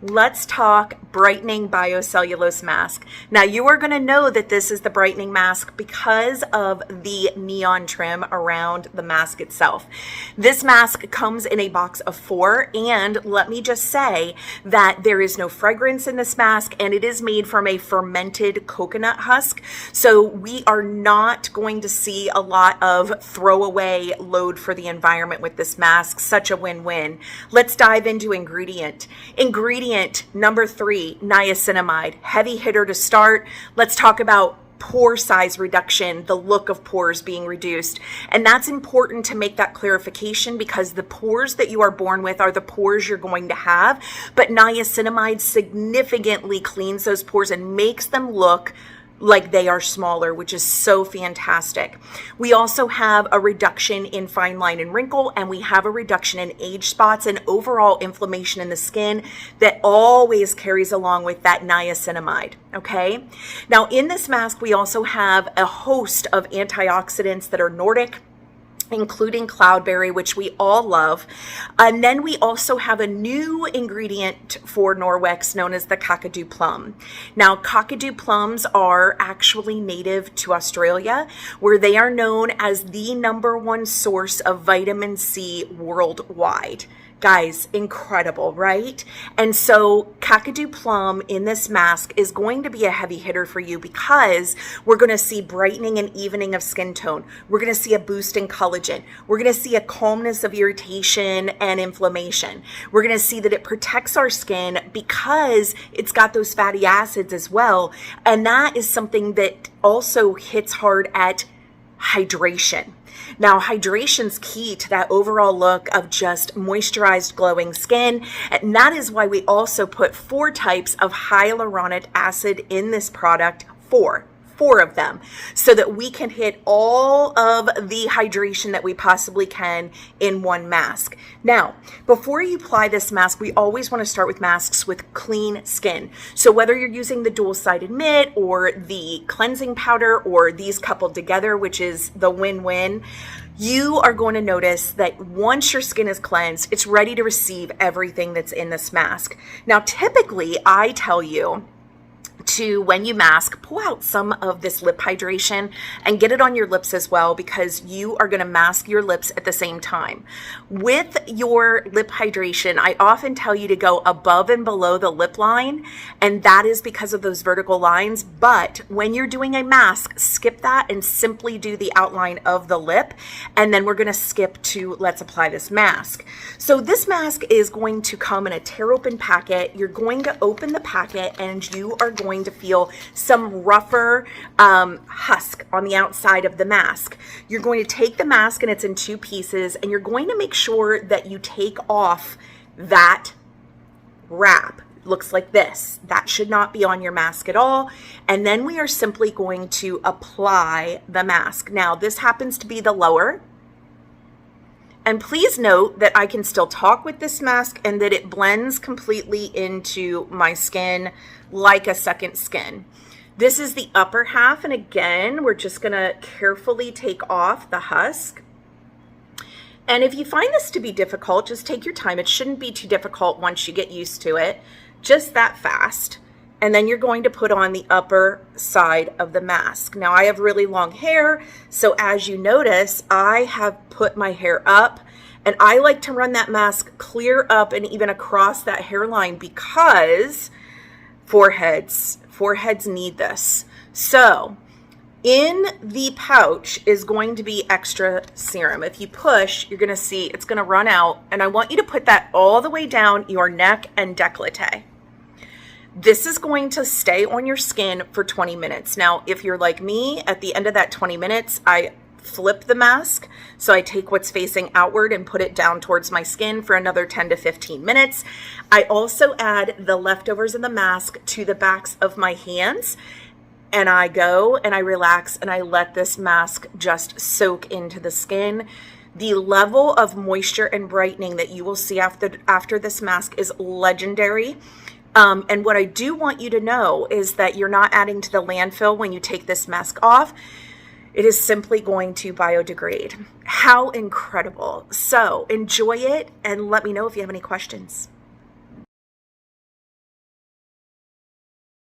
let's talk Brightening Biocellulose mask. Now you are going to know that this is the brightening mask because of the neon trim around the mask itself. This mask comes in a box of 4, and let me just say that there is no fragrance in this mask, and it is made from a fermented coconut husk. So we are not going to see a lot of throwaway load for the environment with this mask. Such a win-win. Let's dive into ingredient number 3, niacinamide, heavy hitter to start. Let's talk about pore size reduction, the look of pores being reduced. And that's important to make that clarification because the pores that you are born with are the pores you're going to have. But niacinamide significantly cleans those pores and makes them look like they are smaller, which is so fantastic. We also have a reduction in fine line and wrinkle, and we have a reduction in age spots and overall inflammation in the skin that always carries along with that niacinamide, okay? Now in this mask, we also have a host of antioxidants that are Nordic, including cloudberry, which we all love. And then we also have a new ingredient for Norwex known as the kakadu plum. Now, kakadu plums are actually native to Australia, where they are known as the #1 source of vitamin C worldwide. Guys, incredible, right? And so kakadu plum in this mask is going to be a heavy hitter for you because we're going to see brightening and evening of skin tone. We're going to see a boost in collagen. We're going to see a calmness of irritation and inflammation. We're going to see that it protects our skin because it's got those fatty acids as well. And that is something that also hits hard at hydration. Now, hydration's key to that overall look of just moisturized, glowing skin. And that is why we also put 4 types of hyaluronic acid in this product, 4 of them, so that we can hit all of the hydration that we possibly can in one mask. Now, before you apply this mask, we always want to start with masks with clean skin. So whether you're using the dual-sided mitt or the cleansing powder or these coupled together, which is the win-win, you are going to notice that once your skin is cleansed, it's ready to receive everything that's in this mask. Now, typically, I tell you to, when you mask, pull out some of this lip hydration and get it on your lips as well, because you are going to mask your lips at the same time. With your lip hydration, I often tell you to go above and below the lip line, and that is because of those vertical lines. But when you're doing a mask, skip that and simply do the outline of the lip, and then we're going to skip to let's apply this mask. So this mask is going to come in a tear open packet. You're going to open the packet and you are going to feel some rougher husk on the outside of the mask. You're going to take the mask, and it's in 2 pieces, and you're going to make sure that you take off that wrap. It looks like this. That should not be on your mask at all. And then we are simply going to apply the mask. Now, this happens to be the lower. And please note that I can still talk with this mask and that it blends completely into my skin like a second skin. This is the upper half, and again, we're just going to carefully take off the husk. And if you find this to be difficult, just take your time. It shouldn't be too difficult once you get used to it, just that fast. And then you're going to put on the upper side of the mask. Now, I have really long hair, so as you notice, I have put my hair up, and I like to run that mask clear up and even across that hairline because foreheads need this. So in the pouch is going to be extra serum. If you push, you're going to see it's going to run out, and I want you to put that all the way down your neck and décolleté. This is going to stay on your skin for 20 minutes. Now, if you're like me, at the end of that 20 minutes, I flip the mask. So I take what's facing outward and put it down towards my skin for another 10 to 15 minutes. I also add the leftovers of the mask to the backs of my hands. And I go and I relax and I let this mask just soak into the skin. The level of moisture and brightening that you will see after this mask is legendary. And what I do want you to know is that you're not adding to the landfill when you take this mask off. It is simply going to biodegrade. How incredible. So enjoy it and let me know if you have any questions.